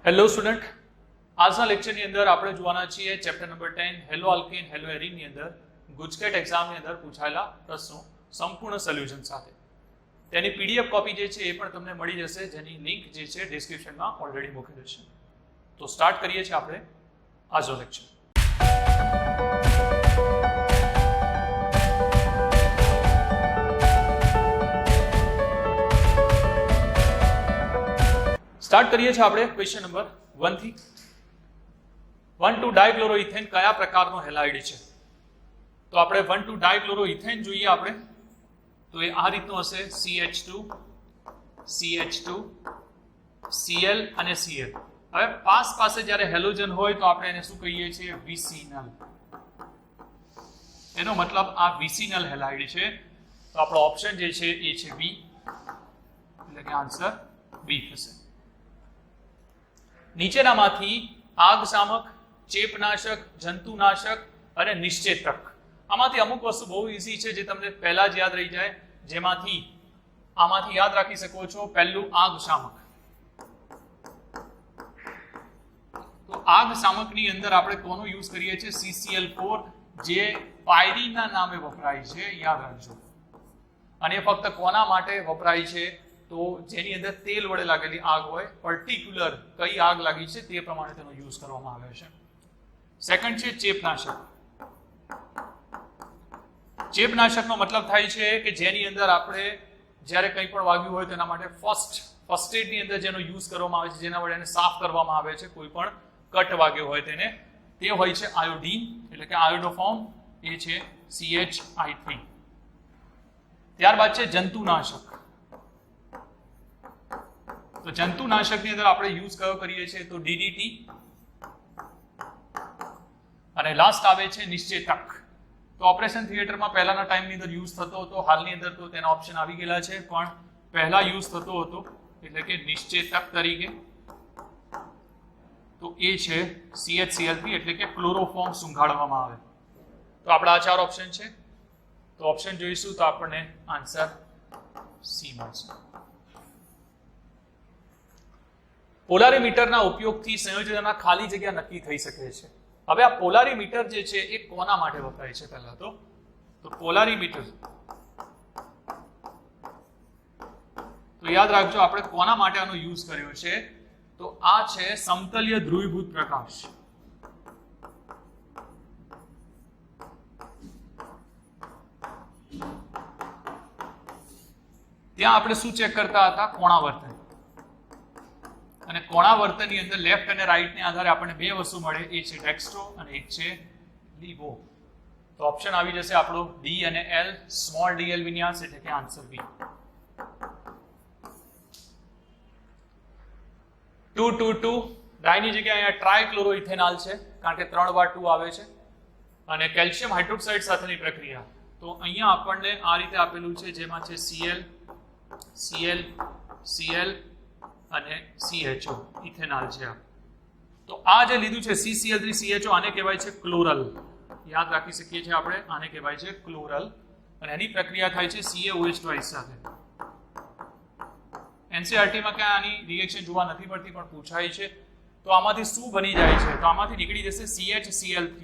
Hello student, આજના લેક્ચરની અંદર આપણે જોવાના છીએ ચેપ્ટર નંબર 10 હેલો આલ્કેન હેલો એરીનની અંદર ગુજકેટ એક્ઝામની અંદર પૂછાયેલા પ્રશ્નો સંપૂર્ણ સોલ્યુશન સાથે. તેની પીડીએફ કોપી જે છે એ પણ તમને મળી જશે, જેની લિંક જે છે ડિસ્ક્રિપ્શનમાં ઓલરેડી મૂકેલી છે. તો સ્ટાર્ટ કરીએ છીએ આપણે આજનો લેક્ચર. સ્ટાર્ટ કરીએ છીએ આપણે ક્વેશ્ચન નંબર 1 થી. 1,2 ડાયક્લોરોઇથેન કયા પ્રકારનો હેલાઇડ છે? તો આપણે 1,2 ડાયક્લોરોઇથેન જોઈએ આપણે તો એ આ રીતનો હશે: CH2 CH2 Cl અને Cl. હવે પાસે જ્યારે હેલોજન હોય તો આપણે એને શું કહીએ છીએ? વિસિનલ. એનો મતલબ આ વિસિનલ હેલાઇડ છે. તો આપણો ઓપ્શન જે છે એ છે બી, એટલે કે આન્સર બી થશે. નીચેનામાંથી આગશામક, ચેપનાશક, જંતુનાશક અને નિશ્ચેતક, આમાંથી અમુક વસ્તુ બહુ ઈઝી છે જે તમને પહેલા જ યાદ રહી જાય. જેમાંથી આમાંથી યાદ રાખી શકો છો. પહેલું આગશામક. તો આગશામકની અંદર આપણે કોનો યુઝ કરીએ છીએ? CCl4, જે પાયરીના નામે વપરાય છે, યાદ રાખજો. અને ફક્ત કોના માટે વપરાય છે? તો જેની અંદર તેલ વડે લાગેલી આગ હોય, પર્ટિક્યુલર કઈ આગ લાગી છે તે પ્રમાણે તેનો યુઝ કરવામાં આવે છે. સેકન્ડ છે ચેપનાશક. ચેપનાશકનો મતલબ થાય છે કે જેની અંદર આપણે જ્યારે કંઈ પણ વાગ્યું હોય તેના માટે ફર્સ્ટ એડની અંદર જેનો યુઝ કરવામાં આવે છે, જેના વડે એને સાફ કરવામાં આવે છે, કોઈ પણ કટ વાગ્યો હોય તેને, તે હોય છે આયોડીન, એટલે કે આયોડોફોર્મ, એ છે CHI3. ત્યારબાદ છે જંતુનાશક. તો જંતુનાશકની અંદર આપણે યુઝ કયો કરીએ છીએ? તો DDT. અને લાસ્ટ આવે છે નિશ્ચેતક. તો ઓપરેશન થિયેટરમાં પહેલાના ટાઈમની અંદર યુઝ થતો હતો, હાલની અંદર તો તેના ઓપ્શન આવી ગયેલા છે, પણ પહેલા યુઝ થતો હતો, એટલે કે નિશ્ચેતક તરીકે. તો એ છે CHCl3, એટલે કે ક્લોરોફોર્મ સૂંઘાડવામાં આવે. તો આપણા આ 4 ઓપ્શન છે. તો ઓપ્શન જોઈશું તો આપણને આન્સર સી મળશે. પોલારીમીટરના ઉપયોગથી સંયોજનોના ખાલી જગ્યા નક્કી થઈ શકે છે. હવે આ પોલારીમીટર જે છે એ કોના માટે વપરાય છે? પહેલા તો પોલારીમીટર, તો યાદ રાખજો આપણે કોના માટે આનો યુઝ કર્યો છે? તો આ છે સમતલ્ય ધ્રુવીભૂત પ્રકાશ. ત્યાં આપણે શું ચેક કરતા હતા? કોણાવર્તન. અને કોણાવર્તનની અંદર લેફ્ટ અને રાઈટને આધારે આપણને બે વસ્તુ મળે, એ છે ડેક્સ્ટ્રો અને એક છે લીવો. તો ઓપ્શન આવી જશે આપણો ડી અને એલ, સ્મોલ ડીએલ વિન્યાસ, એટલે કે આન્સર બી. 2,2,2 ડાયની જગ્યાએ અહીંયા ટ્રાયક્લોરોઇથેનોલ છે, કારણ કે 3 વાર 2 આવે છે. અને કેલ્શિયમ હાઇડ્રોક્સાઇડ સાથેની પ્રક્રિયા. તો અહીંયા આપણને આ રીતે આપેલું છે, જેમાં છે Cl Cl Cl અને CHO, ઇથેનોલ છે આ. તો આ જે લીધું છે CCl3 CHO, આને કહેવાય છે ક્લોરલ. યાદ રાખી શકીએ છીએ આપણે, આને કહેવાય છે ક્લોરલ. અને એની પ્રક્રિયા થાય છે CaOH2 સાથે. NCERT-માં ક્યાં આની રિએક્શન જોવા નથી મળતી, પણ પૂછાય છે. તો આમાંથી શું બની જાય છે? તો આમાંથી નીકળી જશે CHCl3.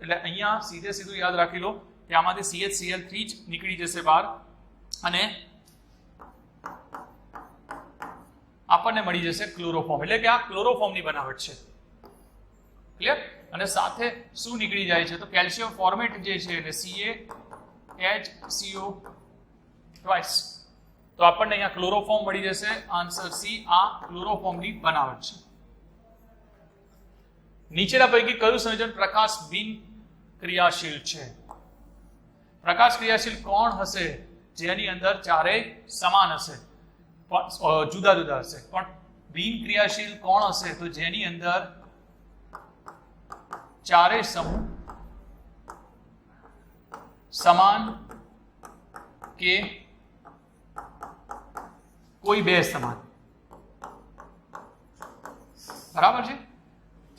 એટલે અહીંયા સીધું યાદ રાખી લો કે આમાંથી CHCl3 જ નીકળી જશે બહાર, અને આપણને મળી જશે ક્લોરોફોર્મ. એટલે કે આ ક્લોરોફોર્મની બનાવટ છે. ક્લિયર? અને સાથે શું નીકળી જાય છે? તો કેલ્શિયમ ફોર્મેટ જે છે, એટલે CaHCO2. તો આપણને અહીંયા ક્લોરોફોર્મ મળી જશે. આન્સર સી, આ ક્લોરોફોર્મની બનાવટ છે. નીચેના પૈકી કયું સંયોજન પ્રકાશ બિન ક્રિયાશીલ છે? પ્રકાશ ક્રિયાશીલ કોણ હશે? જેની અંદર ચારેય સમાન હશે, જુદા જુદા હશે. પણ બિન ક્રિયાશીલ કોણ હશે? તો જેની અંદર ચારેય સમૂહ સમાન કે કોઈ બે સમાન. બરાબર છે?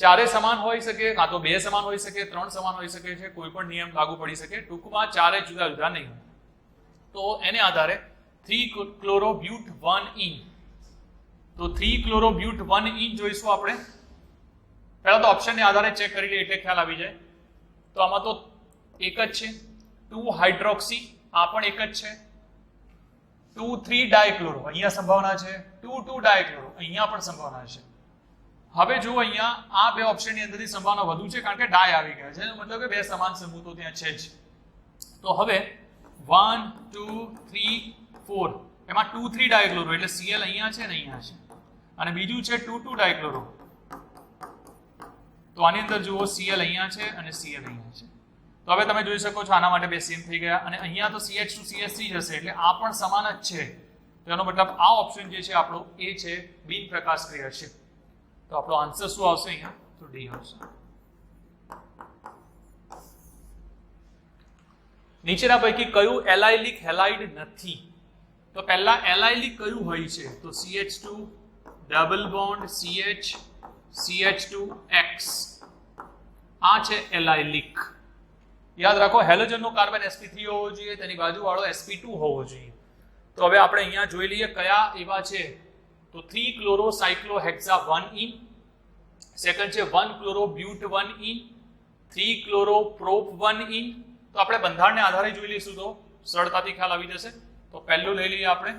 ચારે સમાન હોઈ શકે, કાં તો બે સમાન હોઈ શકે, 3 સમાન હોઈ શકે છે, કોઈ પણ નિયમ લાગુ પડી શકે. ટૂંકમાં ચારે જુદા જુદા નહીં હોય. તો એને આધારે 3-chlorobute 1-ene. તો 3 ક્લોરોબ્યુટ 1 ઇન જોઈશું આપણે. પહેલા તો ઓપ્શનને આધારે ચેક કરી લઈએ એટલે ખ્યાલ આવી જાય. તો આમાં તો એક જ છે. 2 હાઇડ્રોક્સી આ પણ એક જ છે. 2 3 ડાયક્લોરો અહીંયા સંભાવના છે. 2 2 ડાયક્લોરો અહીંયા પણ સંભાવના છે. હવે જો અહીંયા આ બે ઓપ્શનની અંદરથી સંભાવના વધુ છે કારણ કે ડાય આવી ગયા છે, મતલબ કે બે સમાન સમૂહ તો ત્યાં છે જ. તો હવે 1 2 3 4 એમાં 2 3 ડાયક્લોરો એટલે Cl અહીંયા છે ને અહીંયા છે, અને બીજું છે 2 2 ડાયક્લોરો. તો આની અંદર જુઓ Cl અહીંયા છે અને Cl અહીંયા છે. તો હવે તમે જોઈ શકો છો આના માટે બે સેમ થઈ ગયા, અને અહીંયા તો CH2 CH3 જશે એટલે આ પણ સમાન જ છે. તો એનો મતલબ આ ઓપ્શન જે છે આપણો એ છે બિન પ્રકાશ ક્રિયાશીલ. તો આપણો આન્સર શું આવશે અહીંયા? તો ડી આવશે. નીચેના પૈકી કયું એલાઇલિક હેલાઇડ નથી? તો પહેલા એલાઇલિક કયું હોય છે? તો CH2 double bond CH CH2X આ છે એલાઇલિક. યાદ રાખો હેલોજનનો કાર્બન sp3 હોવો જોઈએ, તેની બાજુવાળો sp2 હોવો જોઈએ. તો હવે આપણે અહીંયા જોઈ લઈએ કયા એવા છે. તો 3 ક્લોરોસાયક્લોહેક્સા 1 ઇન, સેકન્ડ છે 1 ક્લોરોબ્યુટ 1 ઇન, 3 ક્લોરોપ્રોપ 1 ઇન. તો આપણે બંધારણને આધારે જોઈ લઈશું તો સરળતાથી ખ્યાલ આવી જશે. તો પહેલું લઈ લઈએ આપણે.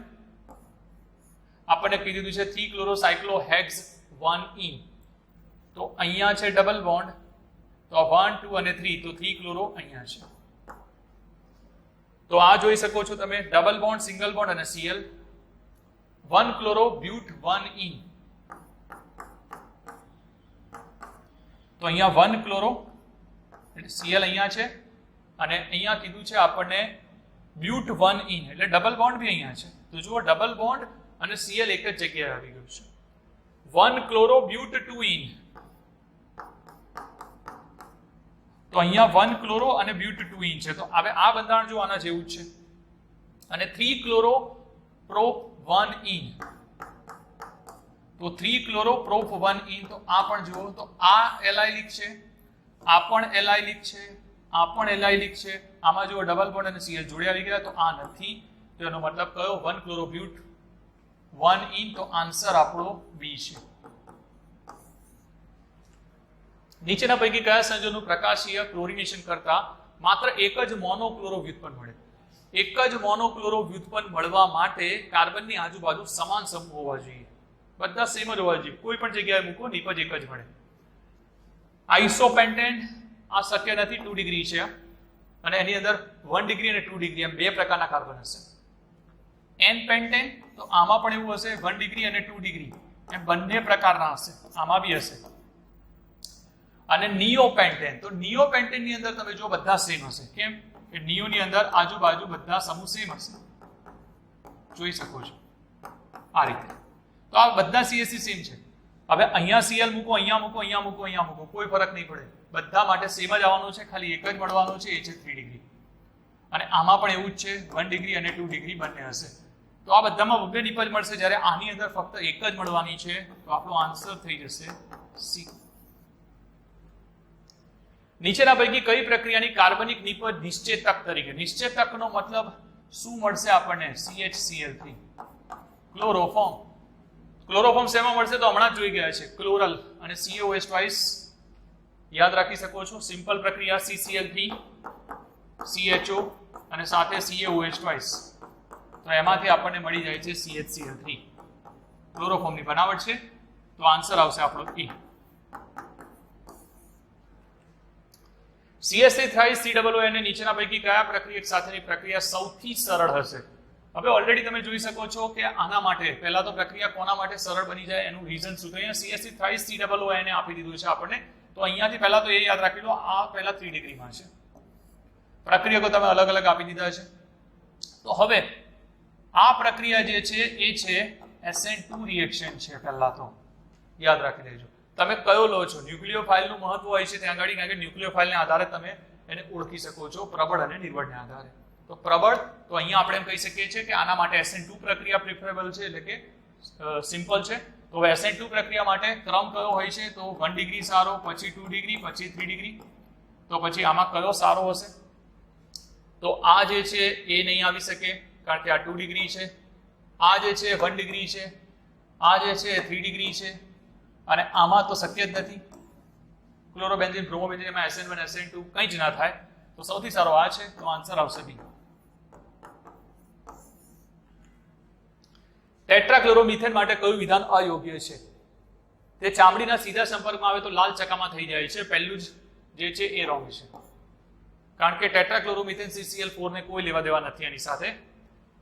આપણને કીધું છે 3 ક્લોરોસાયક્લોહેક્સ 1 ઇન. તો અહીંયા છે ડબલ બોન્ડ, તો 1 2 અને 3, તો 3 ક્લોરો અહીંયા છે. તો આ જોઈ શકો છો તમે ડબલ બોન્ડ, સિંગલ બોન્ડ અને Cl. 1 ક્લોરોબ્યુટ 1 ઇન, તો અહીંયા 1 ક્લોરો એટલે Cl અહીંયા છે, અને અહીંયા કીધું છે આપણને બ્યુટ 1 ઇન એટલે ડબલ બોન્ડ બી અહીંયા છે. તો જુઓ ડબલ બોન્ડ અને Cl એક જ જગ્યાએ આવી ગયું છે. 1 ક્લોરોબ્યુટ 2 ઇન, તો અહીંયા 1 ક્લોરો અને બ્યુટ 2 ઇન છે. તો હવે આ બંધારણ જો આના જેવું જ છે. અને 3 ક્લોરો પ્રોપ 1 ઇન, તો 3 ક્લોરો પ્રોપ 1 ઇન, તો આ પણ જુઓ તો આ એલાઇલિક છે, આ પણ એલાઇલિક છે, આ પણ એલાઇલિક છે. આમાં જો ડબલ બોન્ડ અને Cl જોડે આવી ગયા તો આ નથી. તો એનો મતલબ કયો? 1 ક્લોરોબ્યુટ 1 ઇન. તો આન્સર આપણો બી છે. નીચેના પૈકી કયા સંયોજનનું પ્રકાશીય ક્લોરિનેશન કરતા માત્ર એક જ મોનોક્લોરો વ્યુત્પન્ન મળે? એક જ મોનોક્લોરો વ્યુત્પન્ન મળવા માટે કાર્બનની આજુબાજુ સમાન સમૂહ હોવા જોઈએ, બધા સેમ જ હોવા જોઈએ. કોઈ પણ જગ્યાએ મૂકો નિપજ એક જ મળે. આઇસોપેન્ટેન આ શક્ય નથી, 2 ડિગ્રી છે, અને એની અંદર 1 ડિગ્રી અને 2 ડિગ્રી એમ બે પ્રકારના કાર્બન હશે. એન પેન્ટેન તો આમાં પણ એવું હશે, 1 ડિગ્રી અને 2 ડિગ્રી એમ બંને પ્રકારના હશે, આમાં બી હશે. અને નિયોપેન્ટેન, તો નિયોપેન્ટેન ની અંદર તમે જો બધા સેમ હશે. કેમ? કે નિયો ની અંદર આજુબાજુ બધા સમૂહ સેમ હશે, જોઈ શકો છો આ રીતે. તો આ બધા CH3 સેમ છે. હવે અહીંયા Cl મૂકો, અહીંયા મૂકો, અહીંયા મૂકો, અહીંયા મૂકો, કોઈ ફરક નહીં પડે, બધા માટે સેમ જ આવવાનું છે, ખાલી એક જ મળવાનું છે, એ છે 3 ડિગ્રી. અને આમાં પણ એવું જ છે, 1 ડિગ્રી અને 2 ડિગ્રી બંને હશે. તો આ બધામાં બબ્બે નિપજ મળશે, જ્યારે આની અંદર ફક્ત એક જ મળવાની છે. તો આપણો આન્સર થઈ જશે સી. નીચેના પૈકી કઈ પ્રક્રિયાની કાર્બનિક નિપજ નિશ્ચેતક તરીકે? નિશ્ચેતકનો મતલબ શું મળશે આપણને? CHCl3 chloroform. ક્લોરોફોર્મ શેમાં મળશે? તો હમણાં જ જોઈ ગયા છે, ક્લોરલ અને CaOH ટ્વાઇસ. યાદ રાખી શકો છો, સિમ્પલ પ્રક્રિયા CCl3 CHO અને સાથે CaOH ટ્વાઇસ. તો એમાંથી આપણને મળી જાય છે CHCl3. ક્લોરોફોર્મની બનાવટ છે. તો આન્સર આવશે આપણો E. CH3COON નીચેના પૈકી કયા પ્રક્રિયક સાથેની પ્રક્રિયા સૌથી સરળ હશે? હવે ઓલરેડી તમે જોઈ શકો છો કે આના માટે પહેલા તો પ્રક્રિયા કોના માટે સરળ બની જાય એનું રીઝન શું? તો અહીંયા CH3COON આપી દીધું છે આપણને. તો અહીંયાથી પહેલા તો એ યાદ રાખી લો, આ પહેલા 3 ડિગ્રીમાં છે. પ્રક્રિયકો તમે અલગ અલગ આપી દીધા છે. તો હવે આ પ્રક્રિયા જે છે એ છે SN2 રિએક્શન છે. પહેલા તો યાદ રાખી લેજો. તમે કયો લો છો? ન્યુક્લિયોફાઇલનું મહત્વ હોય છે ત્યાં આગળ, કારણ કે ન્યુક્લિયોફાઇલને આધારે તમે એને ઓળખી શકો છો, પ્રબળ અને નિર્બળને આધારે. તો પ્રબળ, તો અહીંયા આપણે એમ કહી શકીએ છીએ કે આના માટે SN2 પ્રક્રિયા પ્રિફરેબલ છે, એટલે કે સિમ્પલ છે. તો SN2 પ્રક્રિયા માટે ક્રમ કયો હોય છે? તો 1 ડિગ્રી સારો, પછી 2 ડિગ્રી, પછી 3 ડિગ્રી. તો પછી આમાં કયો સારો હશે? તો આ જે છે એ નહીં આવી શકે, કારણ કે આ 2 ડિગ્રી છે. આ જે છે 1 ડિગ્રી છે, આ જે છે 3 ડિગ્રી છે અને આમાં તો શક્ય જ નથી. ક્લોરોબેન્ઝીન બ્રોમોબેન્ઝીન એમાં SN1 SN2 કંઈ જ ના થાય, તો સૌથી સારો આ છે, તો આન્સર આવશે બી. ટેટ્રાક્લોરોમિથેન માટે કયું વિધાન અયોગ્ય છે? તે ચામડીના સીધા સંપર્કમાં આવે તો લાલ ચકામાં થઈ જાય છે. પહેલું જે છે એ રોંગ છે, કારણ કે ટેટ્રાક્લોરોમિથેન CCl4 ને કોઈ લેવા દેવા નથી એની સાથે.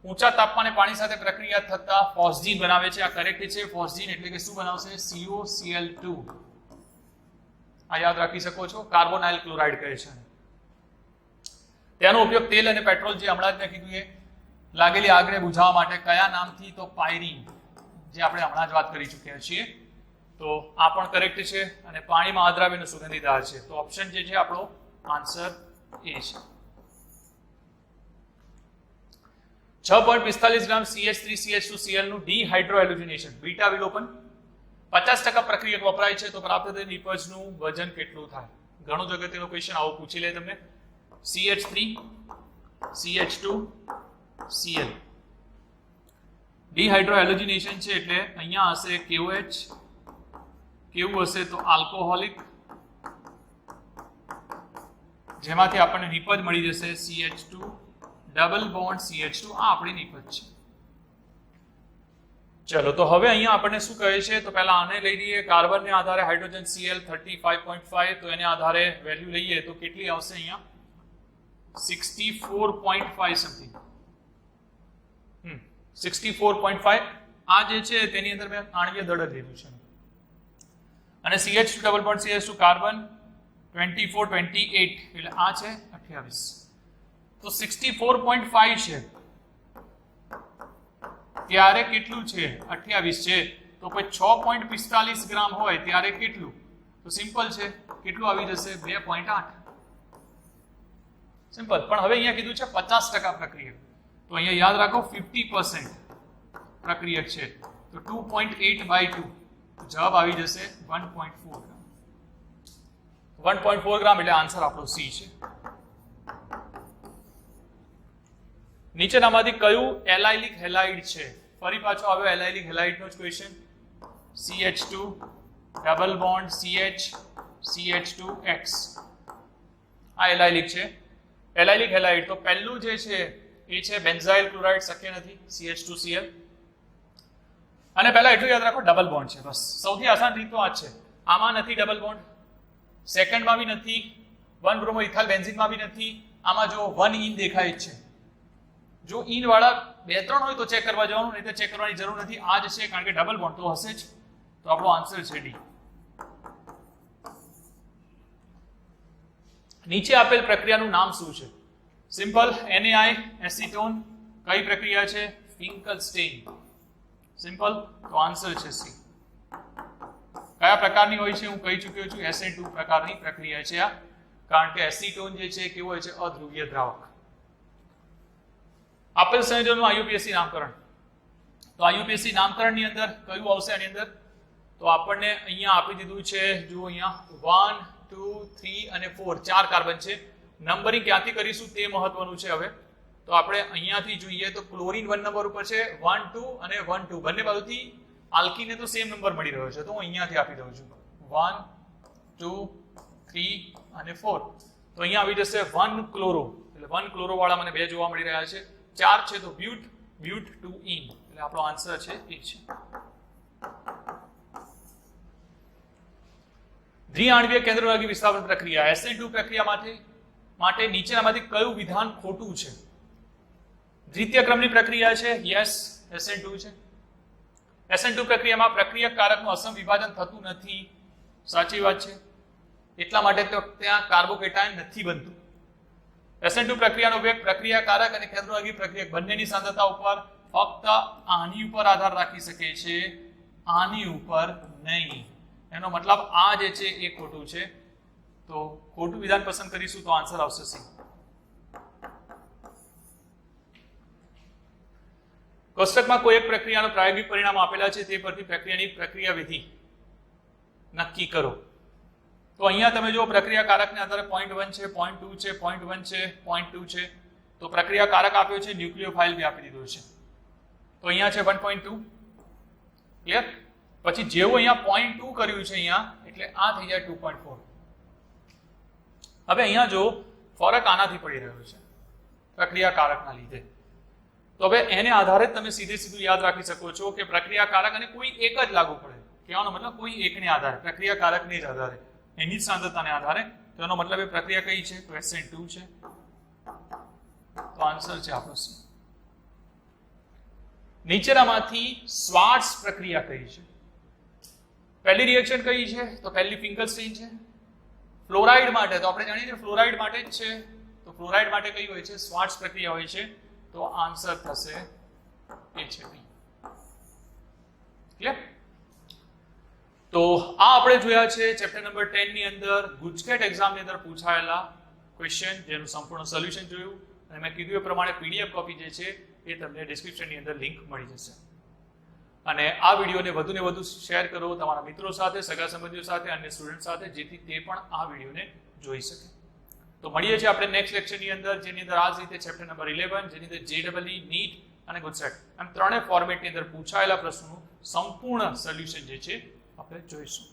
ઊંચા તાપમાને પાણી સાથે પ્રક્રિયા થતા ફોસ્જીન બનાવે છે, આ કરેક્ટ છે. ફોસ્જીન એટલે કે શું બનાવશે? COCl2. આ યાદ રાખી શકો છો, કાર્બોનાઇલ ક્લોરાઇડ કહે છે. તેનો ઉપયોગ તેલ અને પેટ્રોલ, જે હમણાં જ મેં કીધું એ લાગેલી આગને બુઝાવવા માટે કયા નામથી? તો પાયરીન, જે આપણે હમણાં જ વાત કરી ચૂક્યા છીએ. તો આ પણ કરેક્ટ છે અને પાણીમાં આદ્રાવ્યનું સુગંધીદાર છે, તો ઓપ્શન જે છે આપણો આન્સર એ છે. 6.45 ગ્રામ CH3CH2Cl નું ડિહાઇડ્રોહેલોજનેશન બીટા વિલોપન 50% પ્રક્રિયક વપરાય છે, તો પ્રાપ્ત થયેલ નિપજનું વજન કેટલું થાય? ઘણો જ અગત્યનો ક્વેશ્ચન આવો પૂછી લે તમને. CH3 CH2 Cl ડિહાઇડ્રોહેલોજનેશન છે એટલે અહીંયા હશે KOH. કેવું હશે? તો આલ્કોહોલિક, જેમાંથી આપણને નિપજ મળી જશે CH2 ડબલ બોન્ડ CH2. આ આપણી નિપજ છે. ચલો, તો હવે અહીંયા આપણને શું કહે છે? તો પહેલા આને લઈ લઈએ. કાર્બનને આધારે હાઇડ્રોજન Cl 35.5, તો એને આધારે વેલ્યુ લઈએ તો કેટલી આવશે? અહીંયા 64.5 સમથિંગ. 64.5. આ જે છે તેની અંદર મેં આણ્વીય દળ જ લીધું છે. અને CH2 double bond CH2 carbon 24 28, એટલે આ છે 28. તો 64.5 છે ત્યારે કેટલું છે? 28 છે. તો પછી 6.45 ગ્રામ હોય ત્યારે કેટલું? તો સિમ્પલ છે, કેટલું આવી જશે? 2.8. સિમ્પલ. પણ હવે અહીંયા કીધું છે 50% પ્રક્રિયક, તો અહીંયા યાદ રાખો 50% પ્રક્રિયક છે, તો 2.8/2, જવાબ આવી જશે 1.4 ગ્રામ. 1.4 ગ્રામ એટલે આન્સર આપણો સી છે. નીચેનામાંથી કયું એલાઇલિક હેલાઇડ છે? ફરી પાછો આવ્યો એલાઇલિક હેલાઇડનો જ question. CH2 double bond CH CH2X. આ એલાઇલિક છે. એલાઇલિક હેલાઇડ તો પહેલું જે છે એ છે બેન્ઝાઇલ ક્લોરાઇડ, શક્ય નથી, CH2Cl. અને પહેલા એટલું યાદ રાખો ડબલ બોન્ડ છે, બસ. સૌથી આસાન રીત તો આ છે. આમાં નથી ડબલ બોન્ડ, સેકન્ડમાં બી નથી, 1 બ્રોમો ઇથાઇલ બેન્ઝીનમાં બી નથી. આમાં જો 1 ઇન દેખાય છે, જો ઇન વાળા 2-3 હોય તો ચેક કરવા જવાનું, નહીં તો ચેક કરવાની જરૂર નથી. આ જ છે, કારણ કે ડબલ બોન્ડ તો હશે જ. તો આપણો આન્સર છે ડી. નીચે આપેલ પ્રક્રિયાનું નામ શું છે? સિમ્પલ. NaI acetone. કઈ પ્રક્રિયા છે? ફિંકલસ્ટેઇન. સિમ્પલ. તો આન્સર છે સી. કયા પ્રકારની હોય છે હું કહી ચૂક્યો છું. SN2 પ્રકારની પ્રક્રિયા છે આ, કારણ કે એસિટોન જે છે કેવો હોય છે? અધ્રુવીય દ્રાવક. આપેલ સંયોજનનું IUPAC નામકરણ. તો IUPAC નામકરણની અંદર કયું આવશે આની અંદર? તો આપણને અહીંયા આપી દીધું છે, જુઓ અહીંયા 1 2 3 અને 4 4 કાર્બન છે. નંબરિંગ ક્યાંથી કરીશું તે મહત્વનું છે. હવે તો આપણે અહીંયાથી જોઈએ તો ક્લોરીન 1 નંબર ઉપર છે, 1 2 અને 1 2 બંને બાજુથી આલ્કીને તો સેમ નંબર મળી રહ્યો છે, તો હું અહીંયાથી આપી દઉં છું 1 2 3 અને 4. તો અહીંયા આવી જશે 1 ક્લોરો, એટલે 1 ક્લોરો વાળા મને 2 જોવા મળી રહ્યા છે. 4 છે તો બ્યુટ, બ્યુટ 2 ઇન, એટલે આપણો આન્સર છે એ છે. દ્વિઆણ્વીય કેન્દ્રભાગી વિસ્થાપન પ્રક્રિયા SN2 પ્રક્રિયા માટે નીચેનામાંથી કયું વિધાન ખોટું છે? દ્વિતીય ક્રમની પ્રક્રિયા છે, યસ SN2 છે. SN2 પ્રક્રિયામાં પ્રક્રિયક કારકનું અસમ વિભાજન થતું નથી, સાચી વાત છે. એટલા માટે તો ત્યાં કાર્બોકેટાયન નથી બનતું. SN2 પ્રક્રિયાનો વેગ પ્રક્રિયાકારક અને કેન્દ્રભાગી પ્રક્રિયક બંનેની સાંદ્રતા ઉપર ફક્ત આની ઉપર આધાર રાખી શકે છે, આની ઉપર નહીં. એનો મતલબ આ જે છે એ ખોટું છે, તો ખોટું વિધાન પસંદ કરીશું તો આન્સર આવશે સી. કોષ્ટકમાં કોઈ એક પ્રક્રિયાનો પ્રાયોગિક પરિણામ આપેલા છે, તે પરથી પ્રક્રિયાની પ્રક્રિયા વિધિ નક્કી કરો. તો અહીંયા તમે જો પ્રક્રિયાકારકને આધારે 0.1 છે, 0.2 છે, 0.1 છે, 0.2 છે. તો પ્રક્રિયાકારક આપ્યો છે, ન્યુક્લિયોફાઇલ બી આપી દીધો છે. તો અહીંયા છે 1.2, ક્લિયર? પછી જેવું અહીંયા 0.2 કર્યું છે અહીંયા, એટલે આ થઈ જાય 2.4. હવે અહીંયા જો ફરક આનાથી પડી રહ્યો છે પ્રક્રિયાકારકના લીધે, તો હવે એને આધારે જ તમે સીધું યાદ રાખી શકો છો કે પ્રક્રિયાકારક અને કોઈ એક જ લાગુ પડે. કહેવાનો મતલબ કોઈ એકને આધારે, પ્રક્રિયાકારકને જ આધારે, એની જ સાંદ્રતાને આધારે. તો એનો મતલબ એ પ્રક્રિયા કઈ છે? તો SN2 છે. તો આન્સર છે આપણો C. નીચેનામાંથી શ્વાર્ટ્ઝ પ્રક્રિયા કઈ છે? પહેલી રિએક્શન કઈ છે? તો પહેલી ફિંકલસ્ટીન છે. ફ્લોરાઇડ માટે તો આપણે જાણીએ છીએ ફ્લોરાઇડ માટે જ છે. તો ફ્લોરાઇડ માટે કઈ હોય છે? શ્વાર્ટ્ઝ પ્રક્રિયા હોય છે. તો આન્સર થશે એ છે B. ક્લિયર? તો આ આપણે જોયા છે ચેપ્ટર નંબર 10 ની અંદર ગુજકેટ એક્ઝામની અંદર પૂછાયેલા ક્વેશ્ચન, જેનું સંપૂર્ણ સોલ્યુશન જોયું. અને મેં કીધું એ પ્રમાણે PDF કોપી જે છે એ તમને ડિસ્ક્રિપ્શનની અંદર લિંક મળી જશે. અને આ વિડીયોને વધુને વધુ શેર કરો તમારા મિત્રો સાથે, સગા સંબંધીઓ સાથે, અન્ય સ્ટુડન્ટ સાથે, જેથી તે પણ આ વિડીયોને જોઈ શકે. તો મળીએ છીએ આપણે નેક્સ્ટ લેક્ચરની અંદર, જેની અંદર આ જ રીતે ચેપ્ટર નંબર 11, જેની અંદર JEE, નીટ અને ગુજકેટ એમ ત્રણેય ફોર્મેટની અંદર પૂછાયેલા પ્રશ્નોનું સંપૂર્ણ સોલ્યુશન જે છે આપણે જોઈશું.